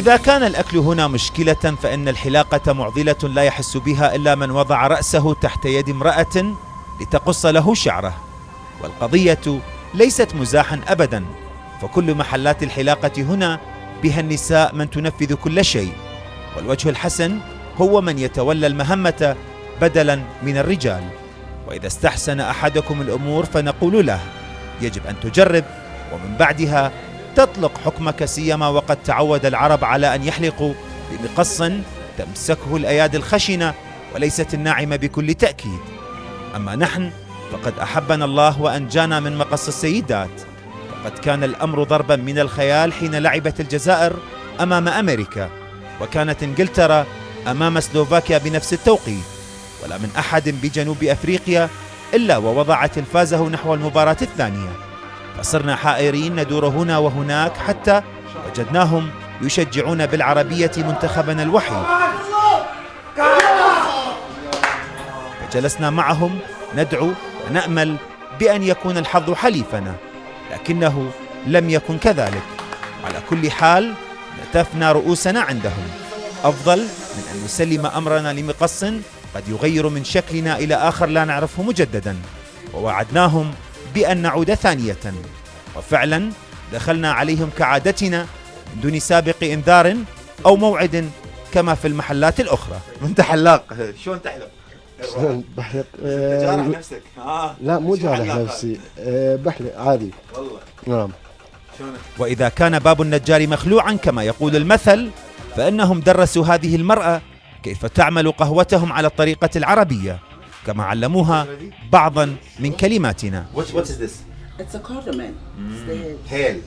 وإذا كان الأكل هنا مشكلة، فإن الحلاقة معضلة لا يحس بها إلا من وضع رأسه تحت يد امرأة لتقص له شعره. والقضية ليست مزاحا أبدا، فكل محلات الحلاقة هنا بها النساء من تنفذ كل شيء، والوجه الحسن هو من يتولى المهمة بدلا من الرجال. وإذا استحسن أحدكم الأمور فنقول له يجب أن تجرب، ومن بعدها تطلق حكمك، سيما وقد تعود العرب على أن يحلقوا بمقص تمسكه الأيادي الخشنة وليست الناعمة بكل تأكيد. أما نحن فقد أحبنا الله وأنجانا من مقص السيدات، فقد كان الأمر ضربا من الخيال حين لعبت الجزائر أمام أمريكا، وكانت إنجلترا أمام سلوفاكيا بنفس التوقيت، ولا من أحد بجنوب أفريقيا إلا ووضع تلفازه نحو المباراة الثانية. فصرنا حائرين ندور هنا وهناك حتى وجدناهم يشجعون بالعربية منتخبنا الوحيد، فجلسنا معهم ندعو ونأمل بأن يكون الحظ حليفنا، لكنه لم يكن كذلك. على كل حال نتفنا رؤوسنا عندهم، أفضل من أن نسلم أمرنا لمقص قد يغير من شكلنا إلى آخر لا نعرفه مجددا. ووعدناهم بأن نعود ثانية، وفعلا دخلنا عليهم كعادتنا من دون سابق إنذار أو موعد كما في المحلات الأخرى. أنت حلاق، شلون تحلق؟ بحلق جارح نفسك؟ لا مو جارح نفسي، بحلق عادي والله. نعم. وإذا كان باب النجار مخلوعا كما يقول المثل، فإنهم درسوا هذه المرأة كيف تعمل قهوتهم على الطريقة العربية، كما علموها بعضا من كلماتنا. What is this? It's a cardamom. It's the Hell.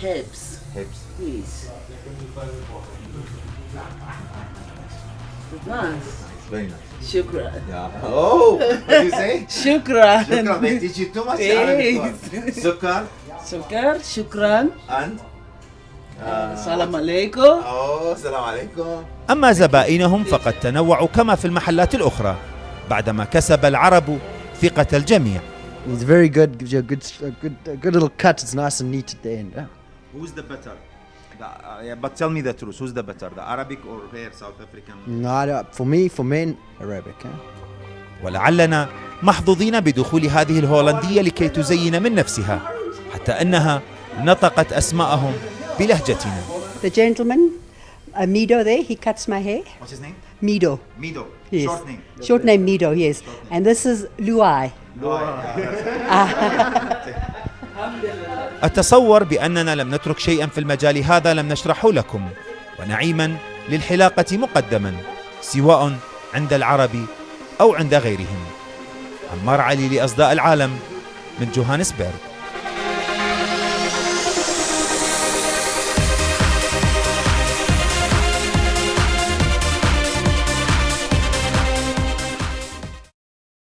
herbs. Herbs. Yes. Nice. Very nice. Shukran. Yeah. Oh, what do you say? Shukran. Shukran. They teach you too much Arabic. Sukkar Shukran. Shukran. and Salam alaikum. Oh, salam alaikum. أما زبائنهم فقد تنوعوا كما في المحلات الأخرى، بعدما كسب العرب ثقة الجميع. It's very good. Gives you a good little cut. It's nice and neat at the end. Who's the better? But tell me the truth. Who's the better, the Arabic or here South African? No, for men, Arabic. ولعلنا محظوظين بدخول هذه الهولندية لكي تزين من نفسها، حتى أنها نطقت أسماءهم بلهجتنا. The gentleman, Mido there, he cuts my hair. What's his name? Mido. Mido. Yes. Short name. Short name Mido, yes. And this is Luai. أتصور بأننا لم نترك شيئا في المجال هذا لم نشرحه لكم، ونعيما للحلاقة مقدما، سواء عند العرب أو عند غيرهم. عمار علي لأصداء العالم من جوهانسبرغ.